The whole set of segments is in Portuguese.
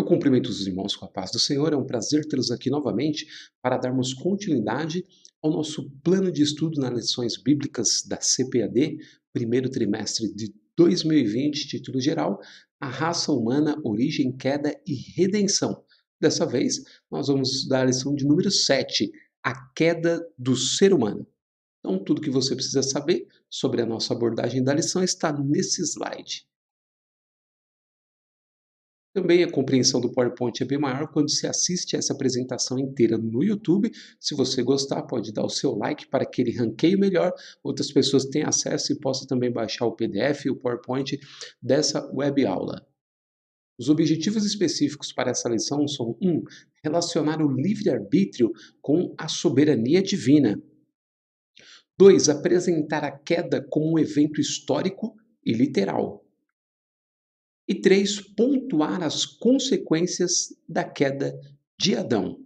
Eu cumprimento os irmãos com a paz do Senhor. É um prazer tê-los aqui novamente para darmos continuidade ao nosso plano de estudo nas lições bíblicas da CPAD, primeiro trimestre de 2020, título geral: A Raça Humana, Origem, Queda e Redenção. Dessa vez, nós vamos estudar a lição de número 7, a queda do ser humano. Então, tudo que você precisa saber sobre a nossa abordagem da lição está nesse slide. Também a compreensão do PowerPoint é bem maior quando se assiste essa apresentação inteira no YouTube. Se você gostar, pode dar o seu like para que ele ranqueie melhor, outras pessoas tenham acesso e possam também baixar o PDF e o PowerPoint dessa web aula. Os objetivos específicos para essa lição são: 1. Relacionar o livre-arbítrio com a soberania divina. 2. Apresentar a queda como um evento histórico e literal. E 3. Pontuar as consequências da queda de Adão.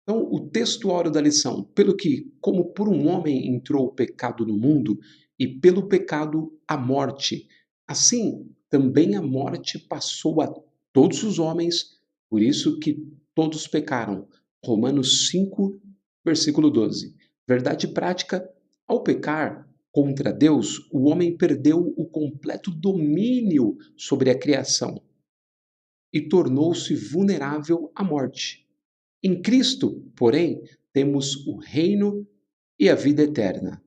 Então, o texto áureo da lição: pelo que, como por um homem entrou o pecado no mundo, e pelo pecado a morte, assim também a morte passou a todos os homens, por isso que todos pecaram. Romanos 5, versículo 12. Verdade prática: ao pecar contra Deus, o homem perdeu o completo domínio sobre a criação e tornou-se vulnerável à morte. Em Cristo, porém, temos o reino e a vida eterna.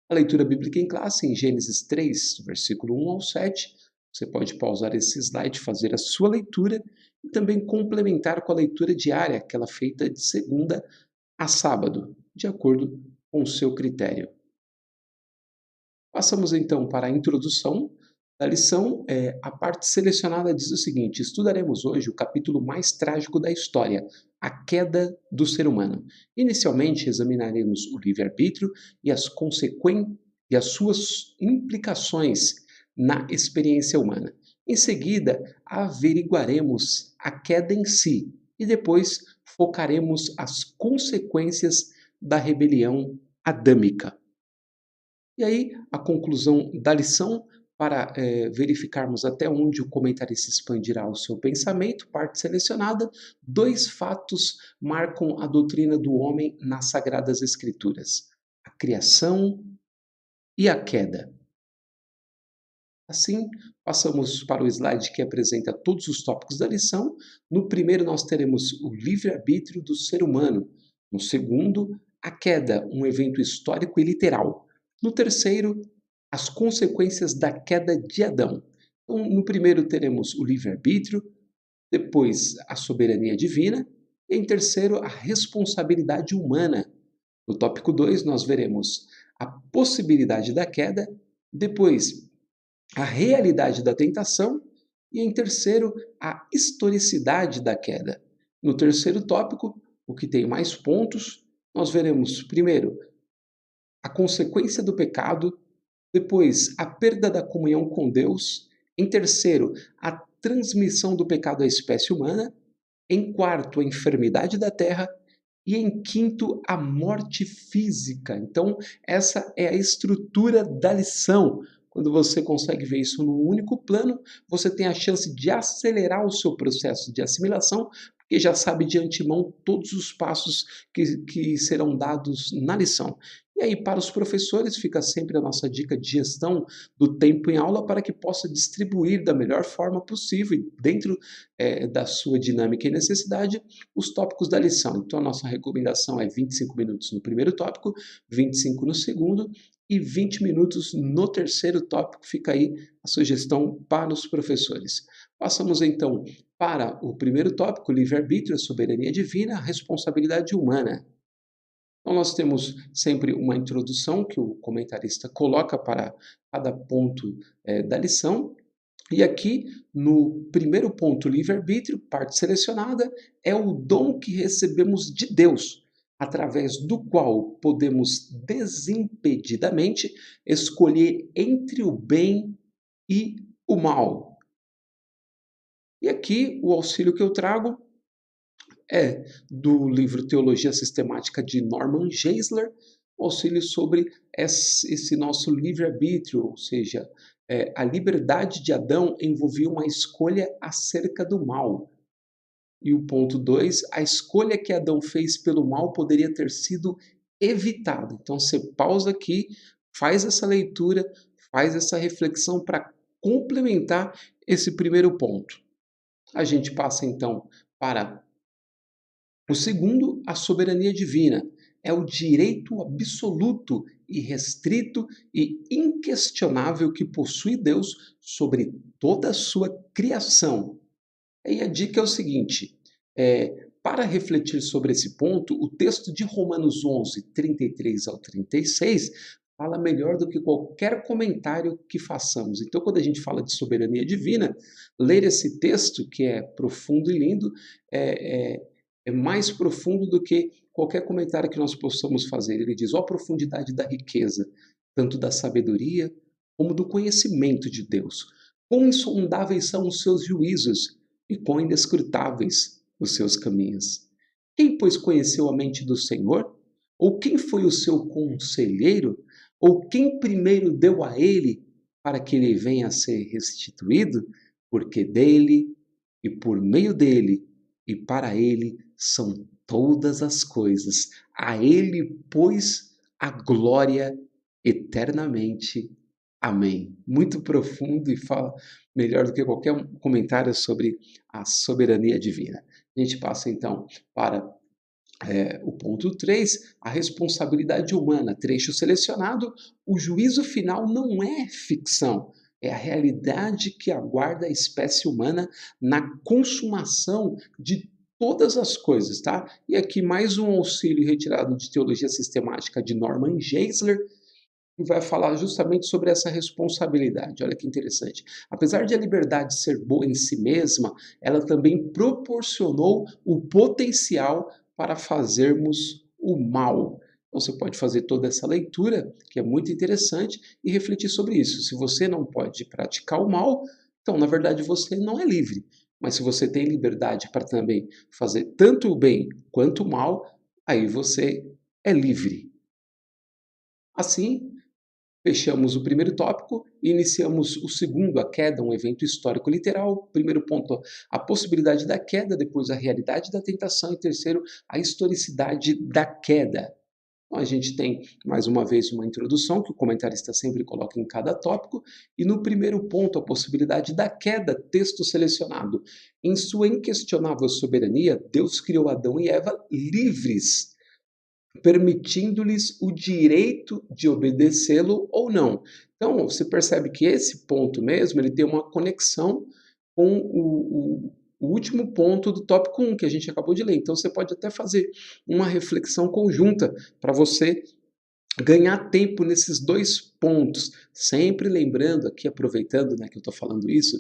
A leitura bíblica em classe em Gênesis 3, versículo 1 ao 7. Você pode pausar esse slide, fazer a sua leitura e também complementar com a leitura diária, aquela feita de segunda a sábado, de acordo com o seu critério. Passamos então para a introdução da lição. A parte selecionada diz o seguinte: estudaremos hoje o capítulo mais trágico da história, a queda do ser humano. Inicialmente examinaremos o livre-arbítrio e as suas implicações na experiência humana. Em seguida, averiguaremos a queda em si e depois focaremos as consequências da rebelião adâmica. E aí, a conclusão da lição, para verificarmos até onde o comentarista expandirá o seu pensamento, parte selecionada: 2 fatos marcam a doutrina do homem nas Sagradas Escrituras: a criação e a queda. Assim, passamos para o slide que apresenta todos os tópicos da lição. No primeiro, nós teremos o livre-arbítrio do ser humano. No segundo, a queda, um evento histórico e literal. No terceiro, as consequências da queda de Adão. Então, no primeiro teremos o livre-arbítrio, depois a soberania divina, e em terceiro, a responsabilidade humana. No tópico 2, nós veremos a possibilidade da queda, depois a realidade da tentação e, em terceiro, a historicidade da queda. No terceiro tópico, o que tem mais pontos, nós veremos primeiro a consequência do pecado, depois a perda da comunhão com Deus, em terceiro, a transmissão do pecado à espécie humana, em quarto, a enfermidade da terra e em quinto, a morte física. Então, essa é a estrutura da lição. Quando você consegue ver isso num único plano, você tem a chance de acelerar o seu processo de assimilação, porque já sabe de antemão todos os passos que serão dados na lição. E aí, para os professores, fica sempre a nossa dica de gestão do tempo em aula para que possa distribuir da melhor forma possível, dentro da sua dinâmica e necessidade, os tópicos da lição. Então, a nossa recomendação é 25 minutos no primeiro tópico, 25 no segundo e 20 minutos no terceiro tópico. Fica aí a sugestão para os professores. Passamos então para o primeiro tópico: livre-arbítrio, a soberania divina, a responsabilidade humana. Então, nós temos sempre uma introdução que o comentarista coloca para cada ponto da lição. E aqui, no primeiro ponto, livre-arbítrio, parte selecionada, é o dom que recebemos de Deus, através do qual podemos desimpedidamente escolher entre o bem e o mal. E aqui, o auxílio que eu trago é do livro Teologia Sistemática de Norman Geisler, auxílio sobre esse nosso livre-arbítrio, ou seja, a liberdade de Adão envolvia uma escolha acerca do mal. E o ponto 2, a escolha que Adão fez pelo mal poderia ter sido evitada. Então você pausa aqui, faz essa leitura, faz essa reflexão para complementar esse primeiro ponto. A gente passa então para o segundo, a soberania divina. É o direito absoluto, irrestrito e inquestionável que possui Deus sobre toda a sua criação. E a dica é o seguinte: para refletir sobre esse ponto, o texto de Romanos 11, 33 ao 36, fala melhor do que qualquer comentário que façamos. Então, quando a gente fala de soberania divina, ler esse texto, que é profundo e lindo, é mais profundo do que qualquer comentário que nós possamos fazer. Ele diz: ó a profundidade da riqueza, tanto da sabedoria como do conhecimento de Deus. Quão insondáveis são os seus juízos e quão inescrutáveis os seus caminhos. Quem, pois, conheceu a mente do Senhor? Ou quem foi o seu conselheiro? Ou quem primeiro deu a ele para que ele venha a ser restituído? Porque dele e por meio dele e para ele são todas as coisas. A ele, pois, a glória eternamente. Amém. Muito profundo e fala melhor do que qualquer comentário sobre a soberania divina. A gente passa então para o ponto 3, a responsabilidade humana. Trecho selecionado: o juízo final não é ficção, é a realidade que aguarda a espécie humana na consumação de todas as coisas, tá? E aqui mais um auxílio retirado de Teologia Sistemática de Norman Geisler, que vai falar justamente sobre essa responsabilidade. Olha que interessante. Apesar de a liberdade ser boa em si mesma, ela também proporcionou o potencial para fazermos o mal. Então você pode fazer toda essa leitura, que é muito interessante, e refletir sobre isso. Se você não pode praticar o mal, então na verdade você não é livre. Mas se você tem liberdade para também fazer tanto o bem quanto o mal, aí você é livre. Assim, fechamos o primeiro tópico e iniciamos o segundo, a queda, um evento histórico literal. Primeiro ponto, a possibilidade da queda, depois a realidade da tentação e terceiro, a historicidade da queda. Então, a gente tem, mais uma vez, uma introdução que o comentarista sempre coloca em cada tópico e no primeiro ponto, a possibilidade da queda, texto selecionado. Em sua inquestionável soberania, Deus criou Adão e Eva livres, permitindo-lhes o direito de obedecê-lo ou não. Então, você percebe que esse ponto mesmo, ele tem uma conexão com o último ponto do tópico 1, que a gente acabou de ler. Então, você pode até fazer uma reflexão conjunta para você ganhar tempo nesses dois pontos. Sempre lembrando, aqui aproveitando, né, que eu estou falando isso,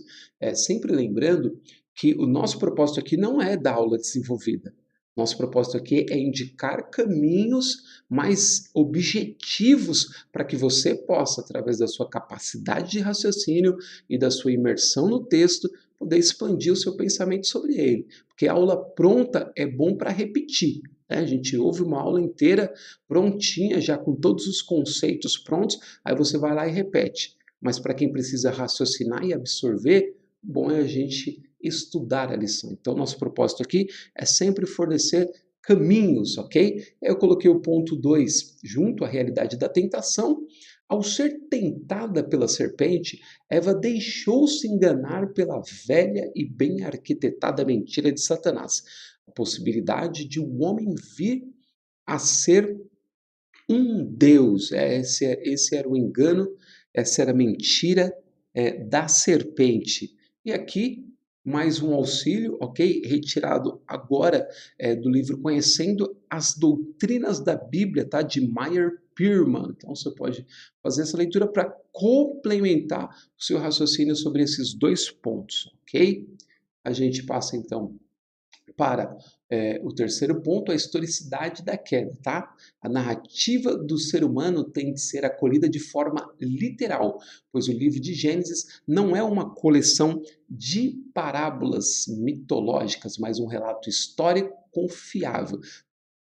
sempre lembrando que o nosso propósito aqui não é dar aula desenvolvida. Nosso propósito aqui é indicar caminhos mais objetivos para que você possa, através da sua capacidade de raciocínio e da sua imersão no texto, poder expandir o seu pensamento sobre ele. Porque a aula pronta é bom para repetir. Né? A gente ouve uma aula inteira prontinha, já com todos os conceitos prontos, aí você vai lá e repete. Mas para quem precisa raciocinar e absorver, bom é a gente estudar a lição. Então, nosso propósito aqui é sempre fornecer caminhos, ok? Eu coloquei o ponto 2 junto à realidade da tentação. Ao ser tentada pela serpente, Eva deixou-se enganar pela velha e bem arquitetada mentira de Satanás. A possibilidade de um homem vir a ser um Deus. Esse era o engano, essa era a mentira da serpente. E aqui, mais um auxílio, ok? Retirado agora do livro Conhecendo as Doutrinas da Bíblia, tá? De Meyer Pearman. Então você pode fazer essa leitura para complementar o seu raciocínio sobre esses dois pontos, ok? A gente passa então para o terceiro ponto, a historicidade da queda, tá? A narrativa do ser humano tem de ser acolhida de forma literal, pois o livro de Gênesis não é uma coleção de parábolas mitológicas, mas um relato histórico confiável.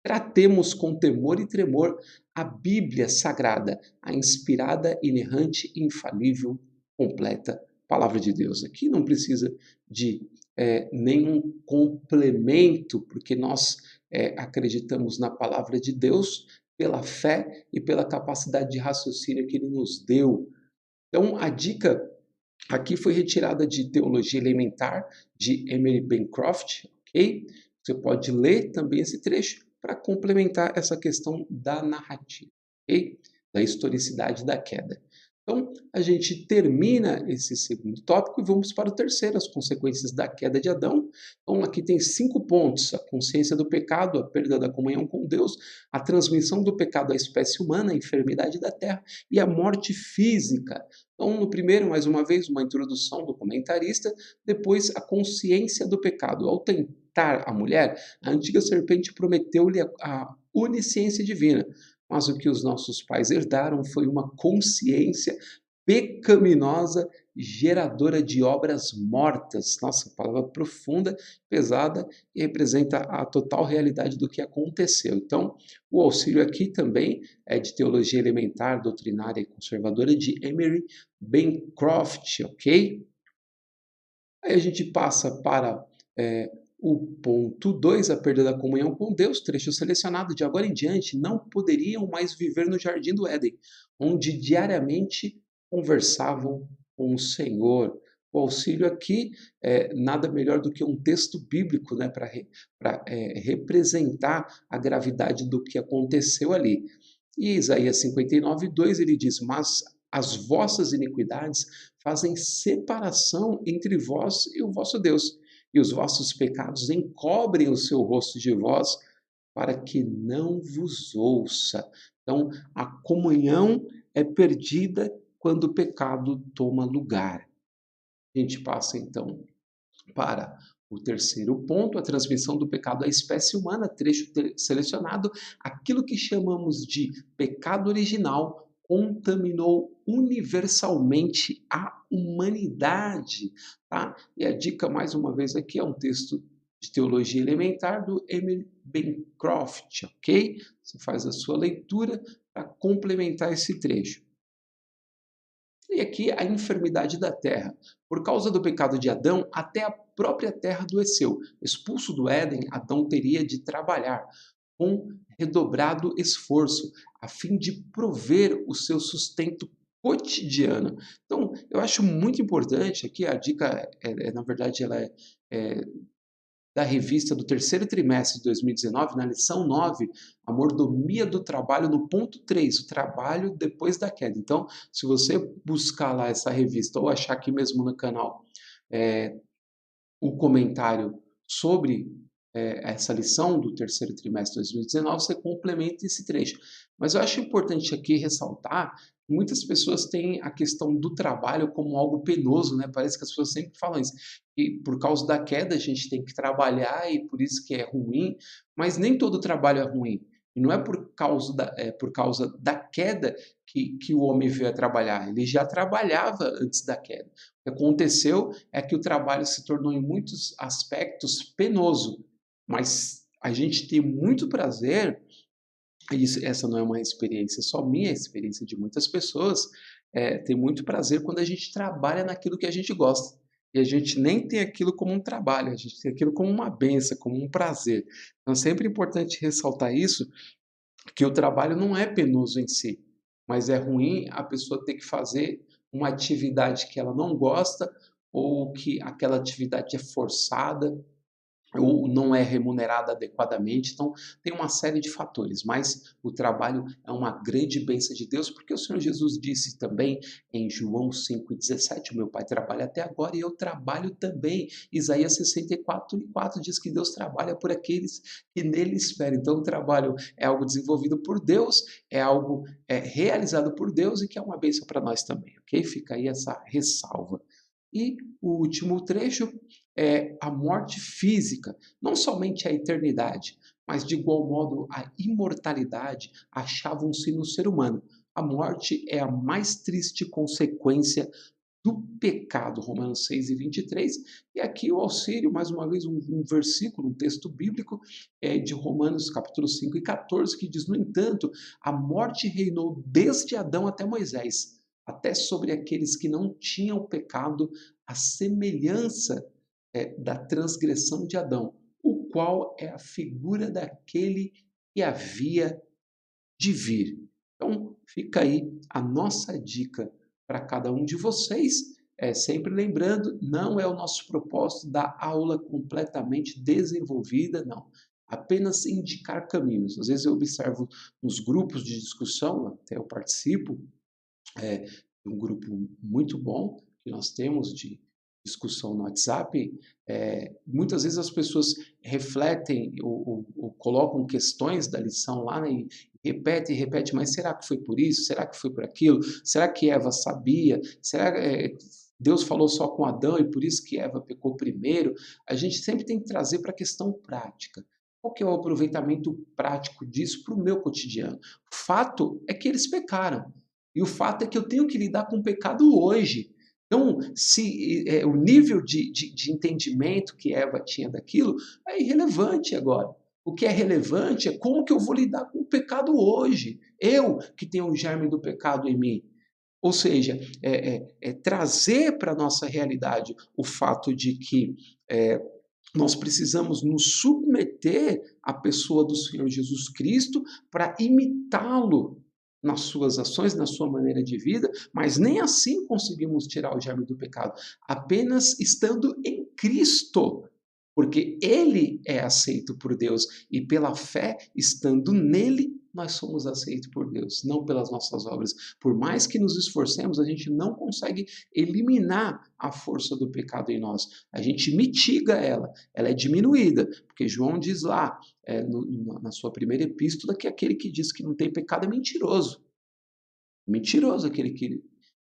Tratemos com temor e tremor a Bíblia Sagrada, a inspirada, inerrante e infalível completa palavra de Deus. Aqui não precisa de nenhum complemento, porque nós acreditamos na palavra de Deus pela fé e pela capacidade de raciocínio que Ele nos deu. Então, a dica aqui foi retirada de Teologia Elementar, de Emily Bancroft, ok? Você pode ler também esse trecho para complementar essa questão da narrativa, ok? Da historicidade da queda. Então, a gente termina esse segundo tópico e vamos para o terceiro, as consequências da queda de Adão. Então, aqui tem 5 pontos: a consciência do pecado, a perda da comunhão com Deus, a transmissão do pecado à espécie humana, a enfermidade da terra e a morte física. Então, no primeiro, mais uma vez, uma introdução do comentarista, depois a consciência do pecado. Ao tentar a mulher, a antiga serpente prometeu-lhe a onisciência divina, mas o que os nossos pais herdaram foi uma consciência pecaminosa, geradora de obras mortas. Nossa, palavra profunda, pesada, e representa a total realidade do que aconteceu. Então, o auxílio aqui também é de Teologia Elementar, Doutrinária e Conservadora, de Emily Bancroft, ok? Aí a gente passa para o ponto 2, a perda da comunhão com Deus, trecho selecionado: de agora em diante não poderiam mais viver no jardim do Éden, onde diariamente conversavam com o Senhor. O auxílio aqui é nada melhor do que um texto bíblico, né, para representar a gravidade do que aconteceu ali. E Isaías 59:2 ele diz: mas as vossas iniquidades fazem separação entre vós e o vosso Deus, e os vossos pecados encobrem o seu rosto de vós, para que não vos ouça. Então, a comunhão é perdida quando o pecado toma lugar. A gente passa, então, para o terceiro ponto, a transmissão do pecado à espécie humana, trecho selecionado: aquilo que chamamos de pecado original contaminou universalmente a humanidade, tá? E a dica, mais uma vez, aqui é um texto de Teologia Elementar do Emily Bancroft, ok? Você faz a sua leitura para complementar esse trecho. E aqui a enfermidade da terra. Por causa do pecado de Adão, até a própria terra adoeceu. Expulso do Éden, Adão teria de trabalhar com redobrado esforço, a fim de prover o seu sustento cotidiano. Então, eu acho muito importante aqui, a dica, na verdade, ela é da revista do terceiro trimestre de 2019, na lição 9, a mordomia do trabalho, no ponto 3, o trabalho depois da queda. Então, se você buscar lá essa revista ou achar aqui mesmo no canal o comentário sobre essa lição do terceiro trimestre de 2019, você complementa esse trecho. Mas eu acho importante aqui ressaltar que muitas pessoas têm a questão do trabalho como algo penoso, né? Parece que as pessoas sempre falam isso. E por causa da queda a gente tem que trabalhar e por isso que é ruim, mas nem todo trabalho é ruim. E não é por causa da queda que o homem veio a trabalhar. Ele já trabalhava antes da queda. O que aconteceu é que o trabalho se tornou, em muitos aspectos, penoso. Mas a gente tem muito prazer, e essa não é uma experiência só minha, é a experiência de muitas pessoas, tem muito prazer quando a gente trabalha naquilo que a gente gosta. E a gente nem tem aquilo como um trabalho, a gente tem aquilo como uma benção, como um prazer. Então é sempre importante ressaltar isso, que o trabalho não é penoso em si, mas é ruim a pessoa ter que fazer uma atividade que ela não gosta, ou que aquela atividade é forçada, ou não é remunerada adequadamente. Então, tem uma série de fatores, mas o trabalho é uma grande bênção de Deus, porque o Senhor Jesus disse também em João 5,17: o meu Pai trabalha até agora e eu trabalho também. Isaías 64:4 diz que Deus trabalha por aqueles que nele esperam. Então, o trabalho é algo desenvolvido por Deus, é algo realizado por Deus e que é uma bênção para nós também, ok? Fica aí essa ressalva. E o último trecho é a morte física, não somente a eternidade, mas de igual modo a imortalidade achavam-se no ser humano. A morte é a mais triste consequência do pecado, Romanos 6:23, e aqui o auxílio, mais uma vez, um versículo, um texto bíblico de Romanos capítulo 5:14, que diz: no entanto, a morte reinou desde Adão até Moisés, até sobre aqueles que não tinham pecado, a semelhança da transgressão de Adão, o qual é a figura daquele que havia de vir. Então, fica aí a nossa dica para cada um de vocês. Sempre lembrando, não é o nosso propósito dar aula completamente desenvolvida, não. Apenas indicar caminhos. Às vezes eu observo nos grupos de discussão, até eu participo, de um grupo muito bom que nós temos de discussão no WhatsApp. Muitas vezes as pessoas refletem ou colocam questões da lição lá, né, e repete, mas será que foi por isso? Será que foi por aquilo? Será que Eva sabia? Será que Deus falou só com Adão e por isso que Eva pecou primeiro? A gente sempre tem que trazer para a questão prática. Qual que é o aproveitamento prático disso para o meu cotidiano? O fato é que eles pecaram. E o fato é que eu tenho que lidar com o pecado hoje. Então, se o nível de entendimento que Eva tinha daquilo é irrelevante agora. O que é relevante é como que eu vou lidar com o pecado hoje. Eu que tenho o germe do pecado em mim. Ou seja, trazer para a nossa realidade o fato de que nós precisamos nos submeter à pessoa do Senhor Jesus Cristo para imitá-lo nas suas ações, na sua maneira de vida, mas nem assim conseguimos tirar o germe do pecado, apenas estando em Cristo, porque Ele é aceito por Deus e pela fé, estando nele, nós somos aceitos por Deus, não pelas nossas obras. Por mais que nos esforcemos, a gente não consegue eliminar a força do pecado em nós. A gente mitiga ela é diminuída, porque João diz lá, na sua primeira epístola, que aquele que diz que não tem pecado é mentiroso. Mentiroso aquele que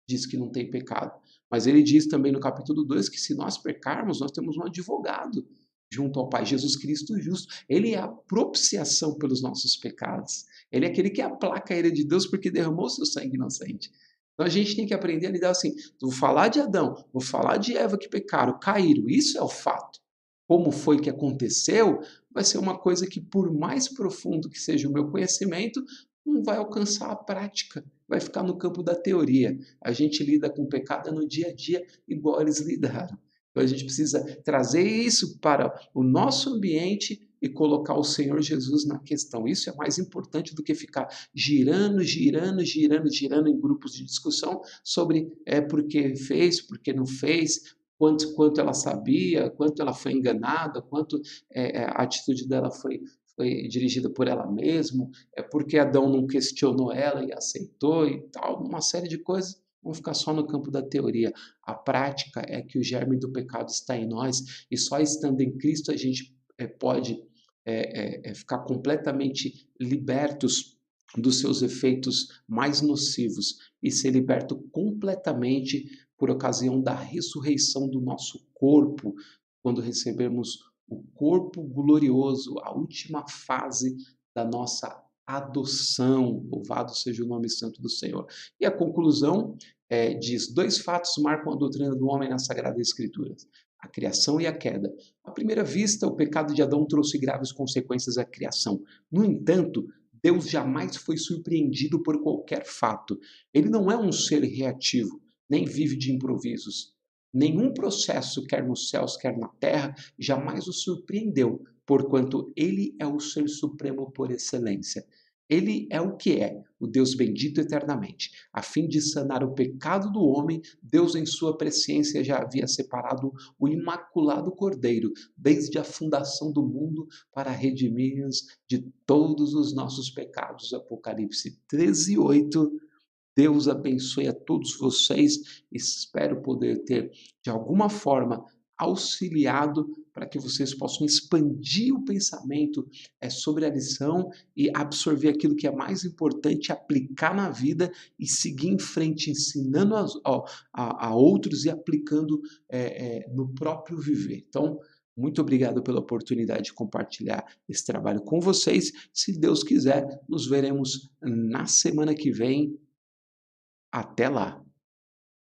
diz que não tem pecado. Mas ele diz também no capítulo 2 que se nós pecarmos, nós temos um advogado junto ao Pai, Jesus Cristo justo. Ele é a propiciação pelos nossos pecados. Ele é aquele que aplaca a ira de Deus porque derramou seu sangue inocente. Então a gente tem que aprender a lidar assim. Vou falar de Adão, vou falar de Eva que pecaram, caíram. Isso é o fato. Como foi que aconteceu, vai ser uma coisa que, por mais profundo que seja o meu conhecimento, não vai alcançar a prática, vai ficar no campo da teoria. A gente lida com o pecado no dia a dia igual eles lidaram. Então a gente precisa trazer isso para o nosso ambiente e colocar o Senhor Jesus na questão. Isso é mais importante do que ficar girando em grupos de discussão sobre por que fez, por que não fez, quanto ela sabia, quanto ela foi enganada, quanto a atitude dela foi dirigida por ela mesma, porque Adão não questionou ela e aceitou e tal, uma série de coisas. Vamos ficar só no campo da teoria. A prática é que o germe do pecado está em nós e só estando em Cristo a gente pode ficar completamente libertos dos seus efeitos mais nocivos e ser liberto completamente por ocasião da ressurreição do nosso corpo, quando recebermos o corpo glorioso, a última fase da nossa adoção. Louvado seja o nome santo do Senhor. E a conclusão diz: 2 fatos marcam a doutrina do homem nas Sagradas Escrituras: a criação e a queda. À primeira vista, o pecado de Adão trouxe graves consequências à criação. No entanto, Deus jamais foi surpreendido por qualquer fato. Ele não é um ser reativo, nem vive de improvisos. Nenhum processo, quer nos céus, quer na terra, jamais o surpreendeu, porquanto ele é o ser supremo por excelência. Ele é o que é, o Deus bendito eternamente. A fim de sanar o pecado do homem, Deus em sua presciência já havia separado o imaculado Cordeiro, desde a fundação do mundo, para redimir-nos de todos os nossos pecados. Apocalipse 13:8. Deus abençoe a todos vocês. Espero poder ter, de alguma forma, auxiliado para que vocês possam expandir o pensamento sobre a lição e absorver aquilo que é mais importante, aplicar na vida e seguir em frente, ensinando a outros e aplicando no próprio viver. Então, muito obrigado pela oportunidade de compartilhar esse trabalho com vocês. Se Deus quiser, nos veremos na semana que vem. Até lá!